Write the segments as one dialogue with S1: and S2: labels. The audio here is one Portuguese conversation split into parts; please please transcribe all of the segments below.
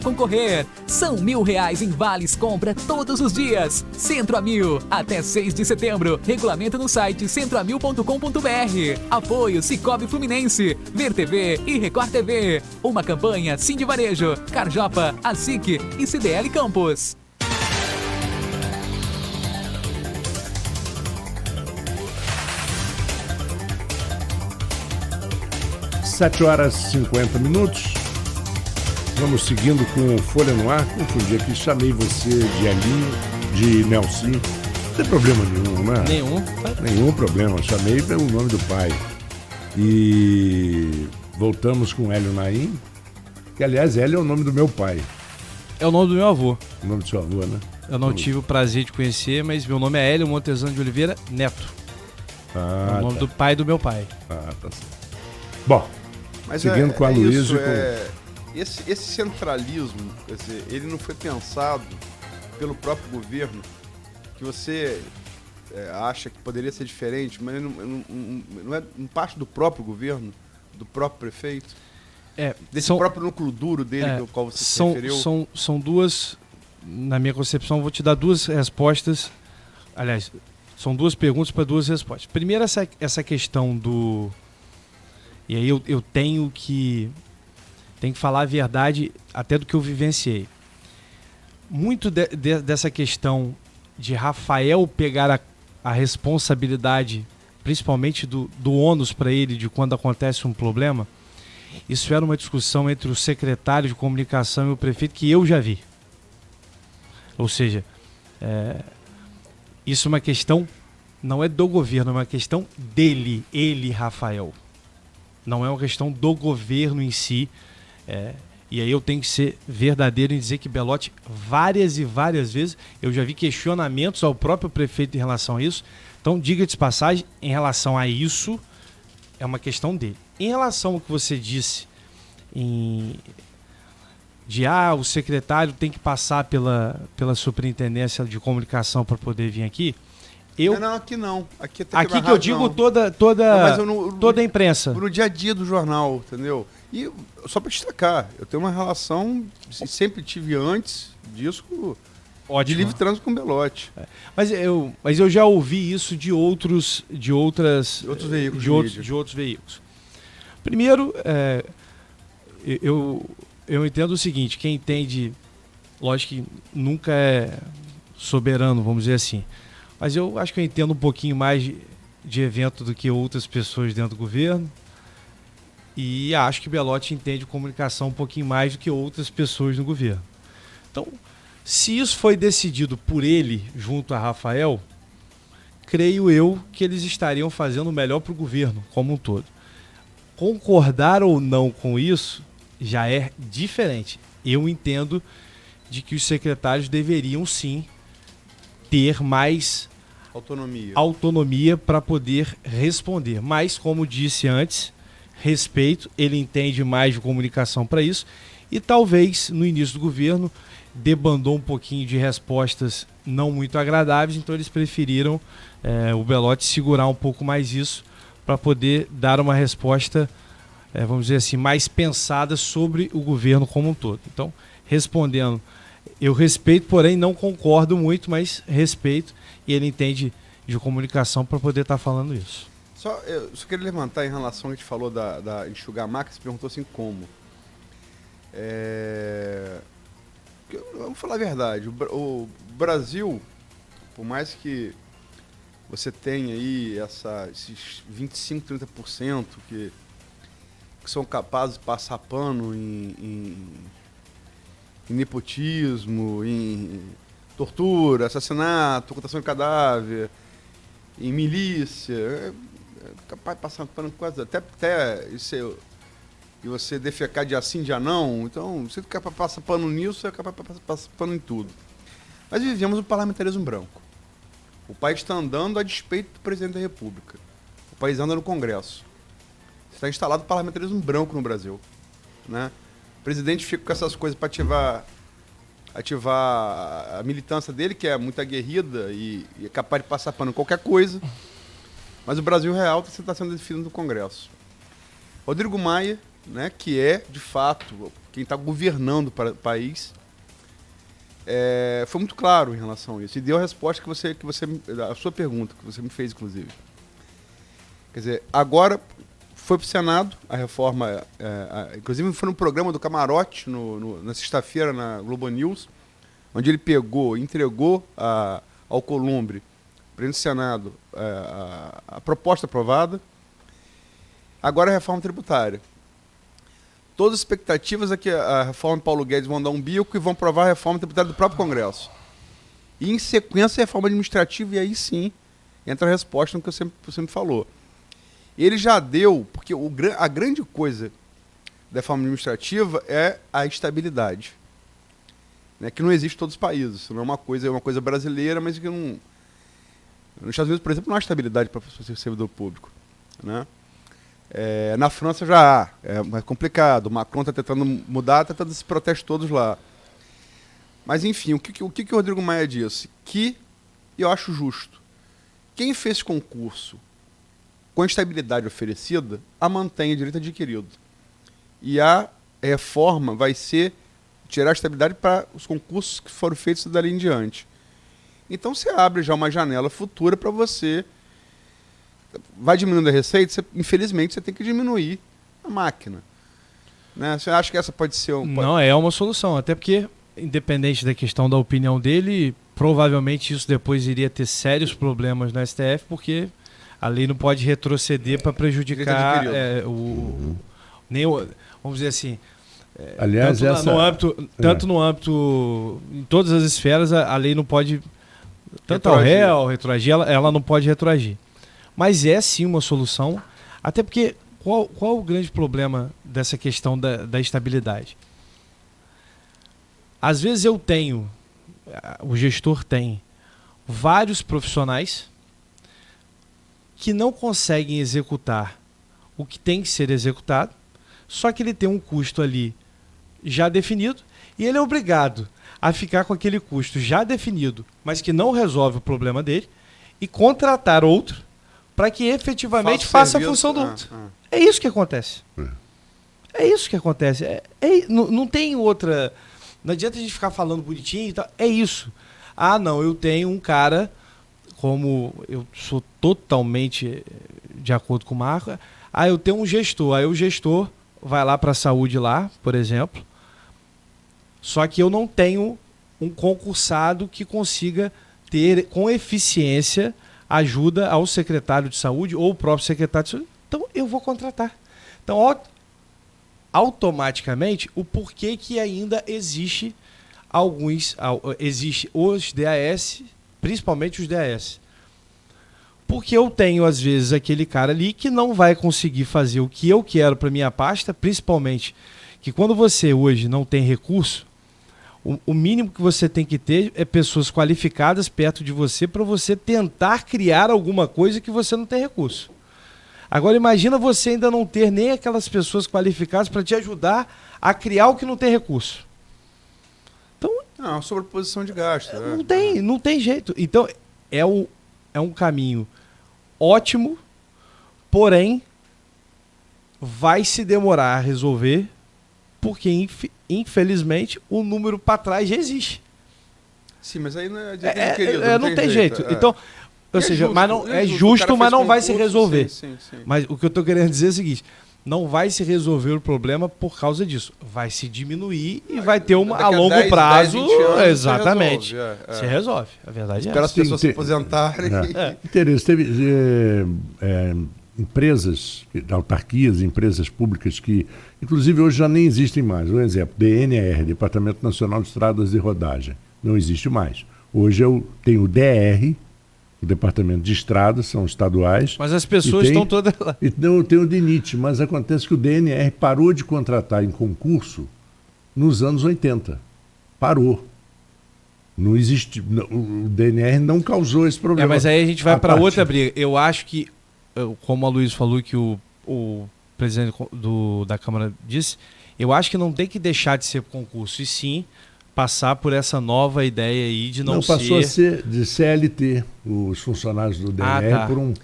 S1: concorrer. São R$ 1.000 em vales compra todos os dias. Centro a Mil, até 6 de setembro. Regulamento no site centroamil.com.br. Apoio Cicobi Fluminense, Ver TV e Record TV. Uma campanha Sindi Varejo, Carjopa, ASIC e CDL Campos.
S2: 7h50. Vamos seguindo com Folha no Ar. Confundi aqui, chamei você de Elinho, de Nelson. Não tem problema nenhum, né? Nenhum problema, chamei pelo nome do pai. E voltamos com Hélio Naim, que aliás, Hélio é o nome do meu pai.
S3: É o nome do meu avô.
S2: O nome do seu avô, né?
S3: Eu não tive o prazer de conhecer, mas meu nome é Hélio Montezano de Oliveira Neto. É o nome do pai do meu pai.
S2: Tá certo. Bom,
S4: mas
S2: seguindo com a Luísa
S4: esse centralismo, quer dizer, ele não foi pensado pelo próprio governo, que você acha que poderia ser diferente, mas não é parte do próprio governo, do próprio prefeito? Desse próprio núcleo duro dele, ao qual você se referiu?
S3: São duas, na minha concepção, vou te dar duas respostas. Aliás, são duas perguntas para duas respostas. Primeiro, essa questão do... E aí eu tenho que falar a verdade até do que eu vivenciei. Muito dessa questão de Rafael pegar a responsabilidade, principalmente do ônus para ele, de quando acontece um problema, isso era uma discussão entre o secretário de comunicação e o prefeito que eu já vi. Ou seja, isso é uma questão, não é do governo, é uma questão dele, ele, Rafael. Não é uma questão do governo em si. E aí eu tenho que ser verdadeiro em dizer que Belotti, várias e várias vezes, eu já vi questionamentos ao próprio prefeito em relação a isso. Então, diga de passagem, em relação a isso, é uma questão dele. Em relação ao que você disse, o secretário tem que passar pela superintendência de comunicação para poder vir aqui.
S4: Não, aqui não. Aqui
S3: que eu digo toda a imprensa.
S4: No dia a dia do jornal, entendeu? E só para destacar, eu tenho uma relação, sempre tive antes disso, de livre trânsito com Belotti.
S3: Mas eu já ouvi isso de outros veículos. Primeiro, eu entendo o seguinte, quem entende, lógico que nunca é soberano, vamos dizer assim, mas eu acho que eu entendo um pouquinho mais de evento do que outras pessoas dentro do governo. E acho que Belotti entende comunicação um pouquinho mais do que outras pessoas no governo. Então, se isso foi decidido por ele junto a Rafael, creio eu que eles estariam fazendo o melhor para o governo como um todo. Concordar ou não com isso já é diferente. Eu entendo de que os secretários deveriam sim ter mais autonomia para poder responder. Mas, como disse antes, respeito, ele entende mais de comunicação para isso e talvez no início do governo debandou um pouquinho de respostas não muito agradáveis, então eles preferiram o Belotti segurar um pouco mais isso para poder dar uma resposta, vamos dizer assim, mais pensada sobre o governo como um todo. Então, respondendo, eu respeito, porém não concordo muito, mas respeito e ele entende de comunicação para poder estar falando isso.
S4: Eu só queria levantar em relação ao que a gente falou da enxugar a máquina, você perguntou assim como. Vamos falar a verdade, o Brasil, por mais que você tenha aí esses 25%, 30% que são capazes de passar pano em nepotismo, em tortura, assassinato, ocultação de cadáver, em milícia, capaz de passar pano quase até isso, e você defecar dia sim, dia não. Então, você é capaz de passar pano nisso, é capaz de passar pano em tudo. Mas vivemos o parlamentarismo branco. O país está andando a despeito do presidente da República. O país anda no Congresso. Está instalado o parlamentarismo branco no Brasil, né? O presidente fica com essas coisas para ativar a militância dele, que é muito aguerrida e é capaz de passar pano em qualquer coisa. Mas o Brasil real está sendo definido no Congresso. Rodrigo Maia, né, que é, de fato, quem está governando o país, foi muito claro em relação a isso. E deu a resposta a sua pergunta, que você me fez, inclusive. Quer dizer, agora foi para o Senado a reforma, inclusive foi no programa do Camarote, na sexta-feira, na Globo News, onde ele entregou ao Alcolumbre, presidente do Senado, a proposta aprovada. Agora a reforma tributária. Todas as expectativas é que a reforma de Paulo Guedes vão dar um bico e vão aprovar a reforma tributária do próprio Congresso. E em sequência a reforma administrativa, e aí sim entra a resposta no que você me falou. Ele já deu, porque a grande coisa da reforma administrativa é a estabilidade, né, que não existe em todos os países. Isso não é uma coisa brasileira, mas que não... Nos Estados Unidos, por exemplo, não há estabilidade para ser servidor público, né? Na França já há, é mais complicado. O Macron está tentando mudar, está tentando esses protestos todos lá. Mas, enfim, o que o Rodrigo Maia disse? Que eu acho justo. Quem fez concurso com a estabilidade oferecida, a mantém, direito adquirido. E a reforma vai ser tirar a estabilidade para os concursos que foram feitos dali em diante. Então, você abre já uma janela futura para você... Vai diminuindo a receita, infelizmente você tem que diminuir a máquina. Né? Você acha que essa pode ser
S3: Não, é uma solução. Até porque, independente da questão da opinião dele, provavelmente isso depois iria ter sérios problemas no STF, porque a lei não pode retroceder para prejudicar vamos dizer assim...
S2: Aliás,
S3: tanto no âmbito... Em todas as esferas, a lei não pode... Tanto ao réu, retroagir, ela não pode retroagir. Mas é sim uma solução, até porque qual o grande problema dessa questão da estabilidade? Às vezes o gestor tem vários profissionais que não conseguem executar o que tem que ser executado, só que ele tem um custo ali já definido e ele é obrigado a ficar com aquele custo já definido, mas que não resolve o problema dele, e contratar outro para que efetivamente faça a função do outro. É isso que acontece. É isso que acontece. Não tem outra... Não adianta a gente ficar falando bonitinho e tal. É isso. Não, eu tenho um cara, como eu sou totalmente de acordo com o Marco, eu tenho um gestor. Aí o gestor vai lá para a saúde lá, por exemplo, só que eu não tenho um concursado que consiga ter com eficiência ajuda ao secretário de saúde ou o próprio secretário de saúde. Então, eu vou contratar. Então, automaticamente, o porquê que ainda existe os DAS, principalmente os DAS. Porque eu tenho, às vezes, aquele cara ali que não vai conseguir fazer o que eu quero para minha pasta, principalmente que quando você hoje não tem recurso, o mínimo que você tem que ter é pessoas qualificadas perto de você para você tentar criar alguma coisa que você não tem recurso. Agora imagina você ainda não ter nem aquelas pessoas qualificadas para te ajudar a criar o que não tem recurso. Então,
S4: uma sobreposição de gasto.
S3: Não tem jeito. Então é um caminho ótimo, porém vai se demorar a resolver, porque infelizmente o número para trás já existe.
S4: Sim, mas aí
S3: não tem jeito. Então, ou seja, justo, mas não é justo, mas não vai se resolver. Sim. Mas o que eu estou querendo dizer é o seguinte: não vai se resolver o problema por causa disso. Vai se diminuir e vai ter a longo prazo. 10, 20 anos, exatamente. Se resolve. A verdade é essa.
S4: Espera as pessoas se aposentarem.
S2: Interesse. Teve empresas, autarquias, empresas públicas que, inclusive, hoje já nem existem mais. Um exemplo, DNR, Departamento Nacional de Estradas de Rodagem. Não existe mais. Hoje eu tenho o DR, o Departamento de Estradas, são estaduais.
S3: Mas as pessoas estão todas lá.
S2: Não, tem o DENIT, mas acontece que o DNR parou de contratar em concurso nos anos 80. Parou. Não existe. O DNR não causou esse problema.
S3: Mas aí a gente vai para outra briga. Eu acho que, como a Luiz falou, que o presidente da Câmara disse, eu acho que não tem que deixar de ser concurso, e sim passar por essa nova ideia aí de não ser...
S2: passou a ser de CLT, os funcionários do DNR,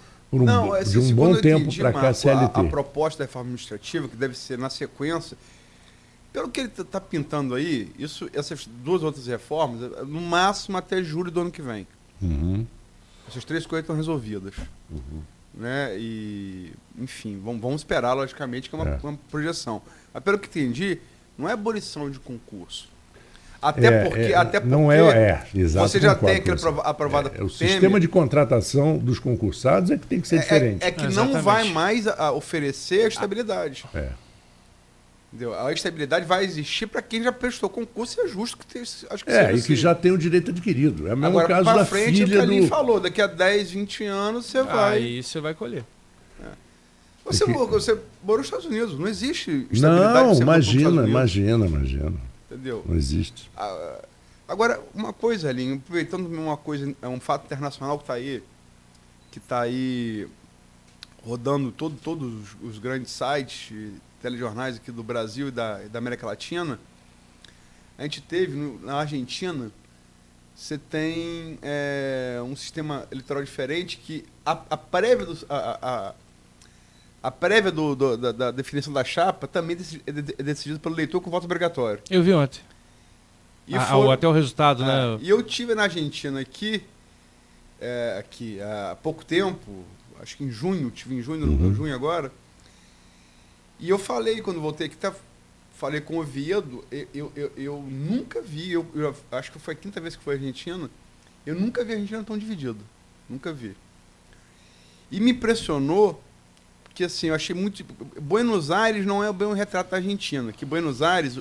S2: de um bom tempo para cá, CLT.
S4: A proposta da reforma administrativa, que deve ser na sequência, Pelo que ele está pintando aí, essas 2 outras reformas, no máximo até julho do ano que vem. Essas 3 coisas estão resolvidas. Né? E, enfim, vamos esperar, logicamente, que é uma projeção. Mas pelo que entendi, não é abolição de concurso. Até porque
S2: não exato,
S4: você já tem aquele aprovado
S2: o sistema de contratação dos concursados é que tem que ser diferente.
S4: Não vai mais oferecer a estabilidade. Entendeu? A estabilidade vai existir para quem já prestou concurso e é justo que acho que seja
S2: e que já tem o direito adquirido. É o mesmo caso da
S4: frente,
S2: filha
S4: o que a Aline falou, daqui a 10, 20 anos você vai...
S3: Aí você vai colher.
S4: Você morou nos Estados Unidos, não existe estabilidade.
S2: Não, imagina.
S4: Entendeu?
S2: Não existe.
S4: Agora, uma coisa, Aline, aproveitando uma coisa, é um fato internacional que está aí rodando todos os grandes sites, telejornais aqui do Brasil e da América Latina. A gente teve, na Argentina, você tem um sistema eleitoral diferente que a prévia da definição da chapa também é decidida pelo eleitor com voto obrigatório.
S3: Eu vi ontem. Até o resultado, né?
S4: E eu tive na Argentina aqui há pouco tempo, acho que em junho, junho agora, e eu falei, quando voltei aqui, falei com o Oviedo, eu nunca vi, eu acho que foi a 5ª vez que fui à Argentina, eu nunca vi a Argentina tão dividida. Nunca vi. E me impressionou, porque assim, eu achei muito... Buenos Aires não é bem um retrato da Argentina, que Buenos Aires,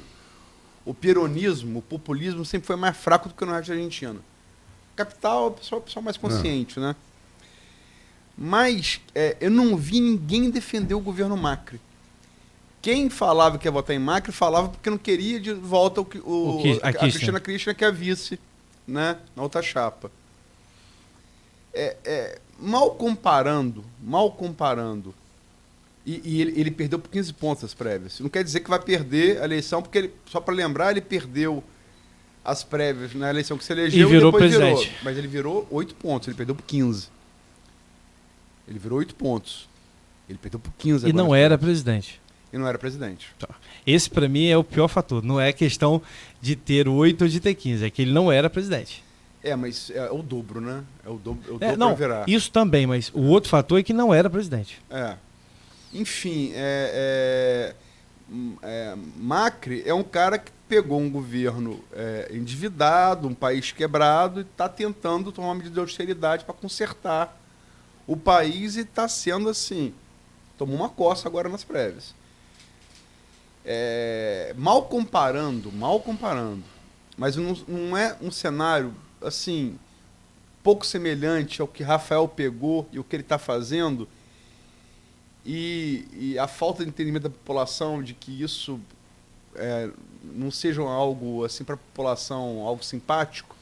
S4: o peronismo, o populismo sempre foi mais fraco do que no resto da Argentina. Capital, o pessoal mais consciente, né? Mas eu não vi ninguém defender o governo Macri. Quem falava que ia votar em Macri, falava porque não queria de volta a Cristina Kirchner, que é a vice, né, na outra chapa. Mal comparando, e ele perdeu por 15 pontos as prévias. Não quer dizer que vai perder a eleição, porque, só para lembrar, ele perdeu as prévias na eleição que se elegeu
S3: e depois presidente.
S4: Mas ele virou 8 pontos, ele perdeu por 15. Ele virou 8 pontos. Ele perdeu por 15
S3: agora. E não era presidente.
S4: E não era presidente.
S3: Tá. Esse, para mim, é o pior fator. Não é questão de ter 8 ou de ter 15. É que ele não era presidente.
S4: Mas é o dobro, né? É o dobro
S3: não,
S4: para virar.
S3: Isso também, mas o outro fator é que não era presidente.
S4: Enfim, Macri é um cara que pegou um governo endividado, um país quebrado, e está tentando tomar uma medida de austeridade para consertar o país, e está sendo assim, tomou uma coça agora nas prévias. Mal comparando, mas não é um cenário assim pouco semelhante ao que Rafael pegou e o que ele está fazendo, e a falta de entendimento da população de que isso não seja algo assim para a população, algo simpático?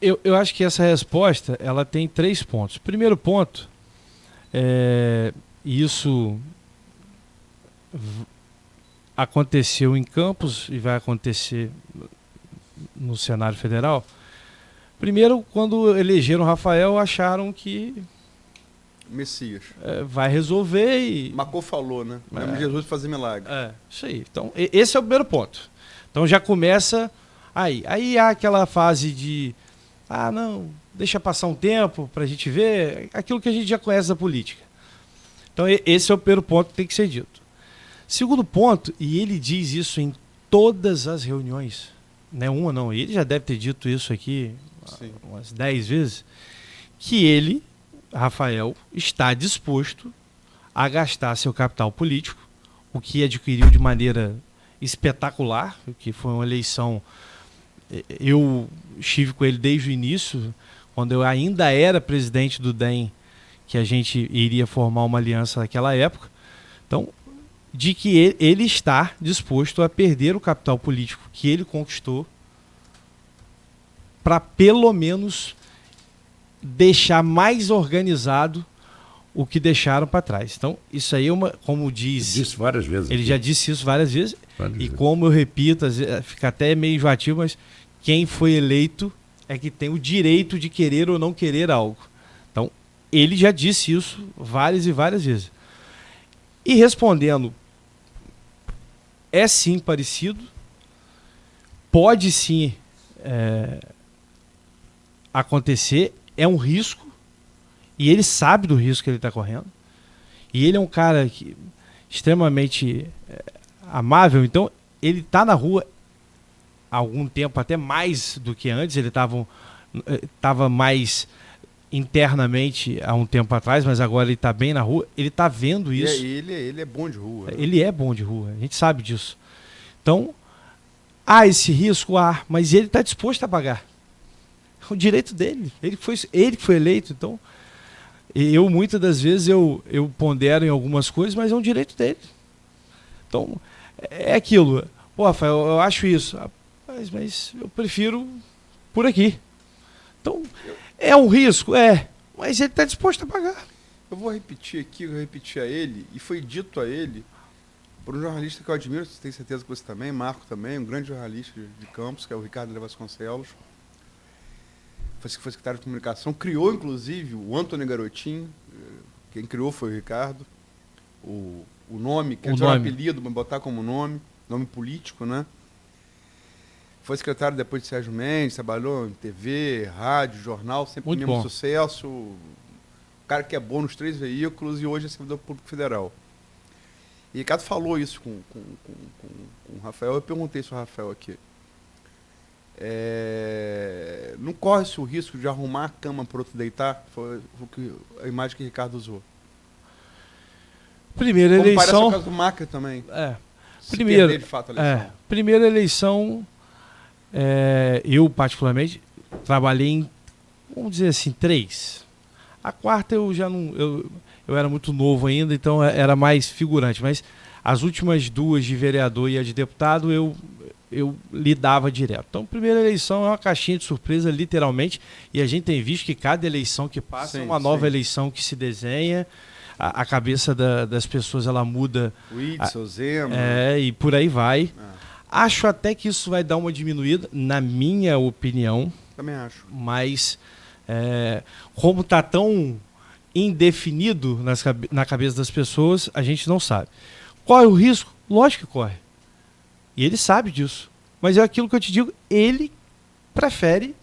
S3: Eu acho que essa resposta ela tem 3 pontos. Primeiro ponto, isso aconteceu em Campos e vai acontecer no cenário federal. Primeiro, quando elegeram o Rafael, acharam que
S4: Messias
S3: vai resolver e...
S4: Macô falou, né? Jesus fazer milagre.
S3: Isso aí. Então, esse é o primeiro ponto. Então já começa aí. Aí há aquela fase de não, deixa passar um tempo para a gente ver aquilo que a gente já conhece da política. Então esse é o primeiro ponto que tem que ser dito. Segundo ponto, e ele diz isso em todas as reuniões, não é uma não, ele já deve ter dito isso aqui umas 10 vezes, que ele, Rafael, está disposto a gastar seu capital político, o que adquiriu de maneira espetacular, que foi uma eleição... Eu estive com ele desde o início, quando eu ainda era presidente do DEM, que a gente iria formar uma aliança naquela época. Então, de que ele está disposto a perder o capital político que ele conquistou para, pelo menos, deixar mais organizado o que deixaram para trás. Então, isso aí é uma, como diz...
S2: Ele disse várias vezes.
S3: Ele já disse isso várias vezes. Como eu repito, fica até meio enjoativo, mas quem foi eleito é que tem o direito de querer ou não querer algo. Então, ele já disse isso várias e várias vezes. E respondendo é sim parecido, pode sim acontecer, é um risco, e ele sabe do risco que ele está correndo, e ele é um cara extremamente amável, então ele está na rua há algum tempo, até mais do que antes, ele estava mais internamente há um tempo atrás, mas agora ele está bem na rua, ele está vendo isso.
S4: Ele é bom de rua. Né?
S3: Ele é bom de rua, a gente sabe disso. Então, há esse risco, mas ele está disposto a pagar. É o direito dele, ele que foi eleito, então eu muitas das vezes eu pondero em algumas coisas, mas é um direito dele. Então, é aquilo. Pô, Rafael, eu acho isso, mas eu prefiro por aqui. Então, é um risco? Mas ele está disposto a pagar.
S4: Eu vou repetir aqui, eu repeti a ele, e foi dito a ele, por um jornalista que eu admiro, você tem certeza que você também, Marco também, um grande jornalista de Campos, que é o Ricardo Vasconcelos, foi secretário de comunicação, criou inclusive o Antônio Garotinho, quem criou foi o Ricardo, o nome, que é um apelido, mas botar como nome político, né? Foi secretário depois de Sérgio Mendes, trabalhou em TV, rádio, jornal, sempre com o mesmo sucesso. O cara que é bom nos 3 veículos e hoje é servidor público federal. E Ricardo falou isso com o Rafael, eu perguntei isso ao Rafael aqui. Não corre-se o risco de arrumar a cama para outro deitar? Foi a imagem que o Ricardo usou.
S3: Primeira eleição...
S4: Parece o caso do Macri também.
S3: Primeira,
S4: de fato, a eleição.
S3: Primeira eleição... eu particularmente trabalhei em, vamos dizer assim, 3. A quarta eu já não, eu era muito novo ainda, então era mais figurante, mas as últimas 2 de vereador e a de deputado eu lidava direto. Então, primeira eleição é uma caixinha de surpresa, literalmente, e a gente tem visto que cada eleição que passa é uma nova eleição que se desenha, a cabeça das pessoas ela muda.
S4: O Itzel, Zema.
S3: E por aí vai. Acho até que isso vai dar uma diminuída, na minha opinião.
S4: Também acho.
S3: Mas, como está tão indefinido na cabeça das pessoas, a gente não sabe. Qual é o risco? Lógico que corre. E ele sabe disso. Mas é aquilo que eu te digo, ele prefere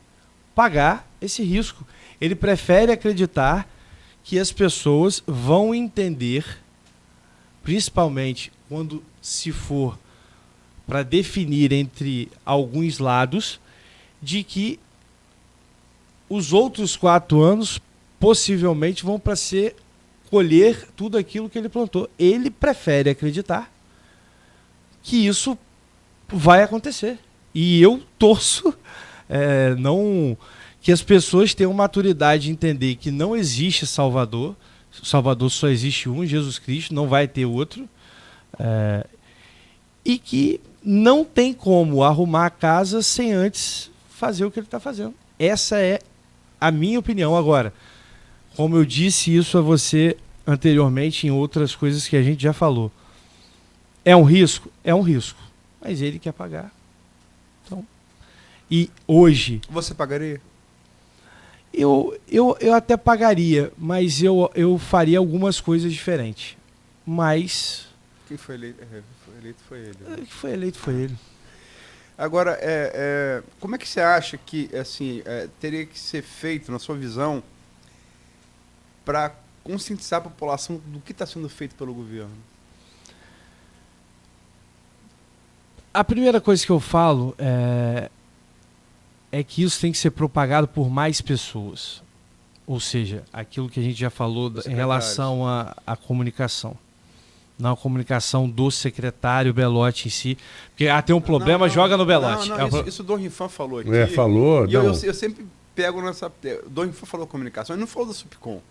S3: pagar esse risco. Ele prefere acreditar que as pessoas vão entender, principalmente quando se for para definir entre alguns lados, de que os outros 4 anos possivelmente vão para ser colher tudo aquilo que ele plantou. Ele prefere acreditar que isso vai acontecer. E eu torço que as pessoas tenham maturidade de entender que não existe Salvador. Salvador só existe um, Jesus Cristo, não vai ter outro. E que não tem como arrumar a casa sem antes fazer o que ele está fazendo. Essa é a minha opinião. Agora, como eu disse isso a você anteriormente em outras coisas que a gente já falou, é um risco? É um risco. Mas ele quer pagar. Então, e hoje...
S4: Você pagaria?
S3: Eu até pagaria, mas eu faria algumas coisas diferentes. Mas...
S4: Quem foi eleito? Foi ele.
S3: Né? Que foi eleito foi ele.
S4: Agora, como é que você acha que assim, teria que ser feito, na sua visão, para conscientizar a população do que está sendo feito pelo governo?
S3: A primeira coisa que eu falo é que isso tem que ser propagado por mais pessoas. Ou seja, aquilo que a gente já falou em relação à comunicação. Não a comunicação do secretário Belotti em si. Porque tem um problema, joga no Belotti.
S4: Isso o Dom Rifan falou aqui.
S2: Falou.
S4: E eu sempre pego nessa... O Dom Rifan falou comunicação, ele não falou da Supcom.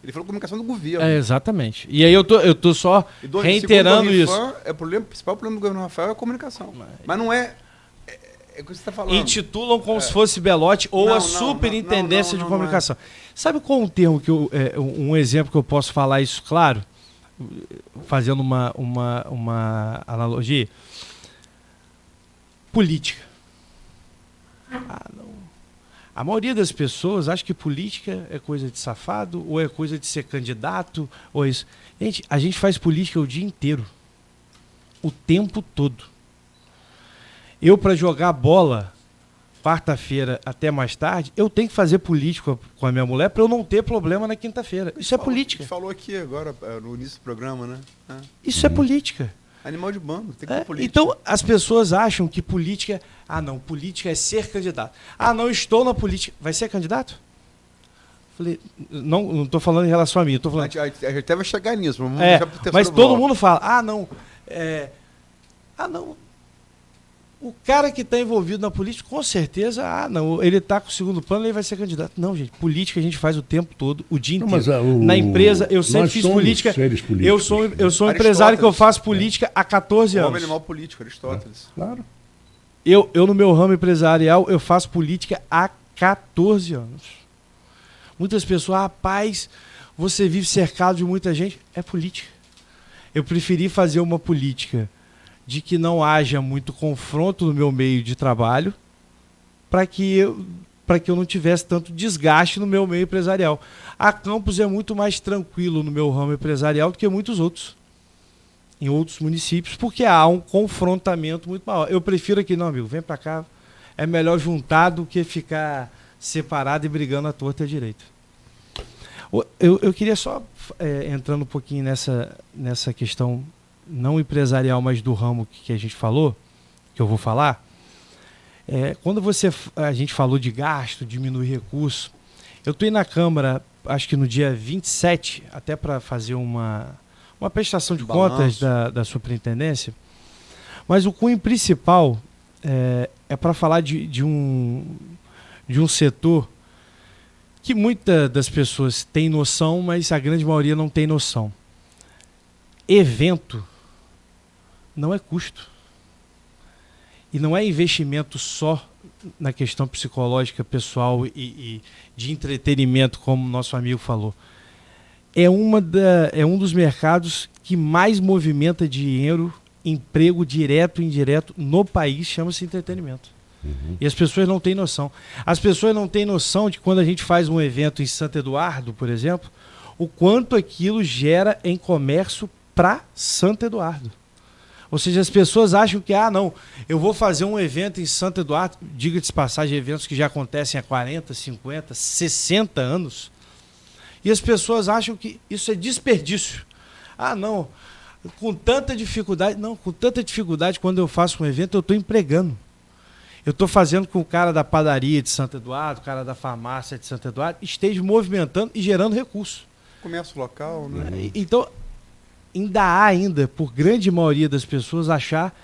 S4: Ele falou comunicação do governo.
S3: Exatamente. E aí eu tô só reiterando isso.
S4: O principal problema do governo Rafael é a comunicação. Mas não é... É o que você está falando.
S3: Intitulam como se fosse Belotti ou a superintendência de comunicação. Sabe qual um termo que um exemplo que eu posso falar isso claro? Fazendo uma analogia. Política. Não. A maioria das pessoas acha que política é coisa de safado, ou é coisa de ser candidato, ou isso. Gente, a gente faz política o dia inteiro. o tempo todo. Eu, para jogar bola quarta-feira até mais tarde, eu tenho que fazer política com a minha mulher para eu não ter problema na quinta-feira. Isso é política.
S4: A gente falou aqui agora, no início do programa, né?
S3: Isso é política.
S4: Animal de bando, tem que ter política.
S3: Então, as pessoas acham que política... Ah, não, política é ser candidato. Ah, não, estou na política. Vai ser candidato? Falei, não estou falando em relação a mim. Tô falando...
S4: A gente até vai chegar nisso.
S3: Mas todo mundo fala, não, o cara que está envolvido na política, com certeza, ele está com o segundo plano, ele vai ser candidato. Não, gente, política a gente faz o tempo todo, o dia inteiro. Na empresa, eu sempre fiz política. Eu sou um empresário que eu faço política há 14 anos.
S4: O homem animal político, Aristóteles.
S2: Claro.
S3: Eu, no meu ramo empresarial, eu faço política há 14 anos. Muitas pessoas, rapaz, você vive cercado de muita gente. É política. Eu preferi fazer uma política de que não haja muito confronto no meu meio de trabalho para que eu não tivesse tanto desgaste no meu meio empresarial. A Campos é muito mais tranquilo no meu ramo empresarial do que muitos outros, em outros municípios, porque há um confrontamento muito maior. Eu prefiro aqui, não, amigo, vem para cá, é melhor juntar do que ficar separado e brigando à torta e à direita. Eu queria só, entrando um pouquinho nessa questão não empresarial, mas do ramo que a gente falou, que eu vou falar, quando a gente falou de gasto, diminuir recurso, eu estou indo na Câmara, acho que no dia 27, até para fazer uma prestação de contas da superintendência, mas o cunho principal é para falar de um setor que muitas das pessoas têm noção, mas a grande maioria não tem noção. Evento não é custo. E não é investimento só na questão psicológica, pessoal e de entretenimento, como o nosso amigo falou. É um dos mercados que mais movimenta dinheiro, emprego direto e indireto no país, chama-se entretenimento. E as pessoas não têm noção. As pessoas não têm noção de quando a gente faz um evento em Santo Eduardo, por exemplo, o quanto aquilo gera em comércio para Santo Eduardo. Ou seja, as pessoas acham que, não, eu vou fazer um evento em Santo Eduardo, diga-se de passagem, eventos que já acontecem há 40, 50, 60 anos, e as pessoas acham que isso é desperdício. Não, com tanta dificuldade. Não, com tanta dificuldade, quando eu faço um evento, eu estou empregando. Eu estou fazendo com que o cara da padaria de Santo Eduardo, o cara da farmácia de Santo Eduardo, esteja movimentando e gerando recurso.
S4: Comércio local, né?
S3: Então, ainda, por grande maioria das pessoas, achar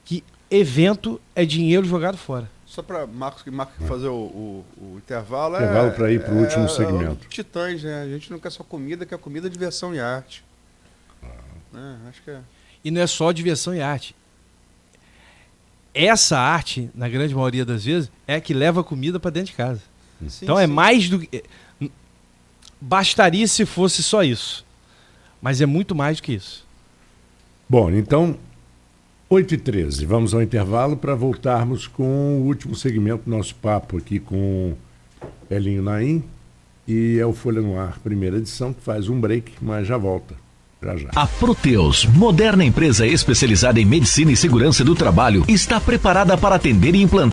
S3: que evento é dinheiro jogado fora.
S4: Só para Marcos fazer o intervalo.
S2: Intervalo para ir para o último segmento.
S4: Titãs, né? A gente não quer só comida, quer comida, diversão e arte. Acho que é.
S3: E não é só diversão e arte. Essa arte, na grande maioria das vezes, é a que leva a comida para dentro de casa.
S4: Sim,
S3: então é mais do que... Bastaria se fosse só isso. Mas é muito mais do que isso.
S2: Bom, então, 8h13. Vamos ao intervalo para voltarmos com o último segmento do nosso papo aqui com Elinho Naim. E é o Folha no Ar, primeira edição, que faz um break, mas já volta. Já.
S5: A Proteus, moderna empresa especializada em medicina e segurança do trabalho, está preparada para atender e implantar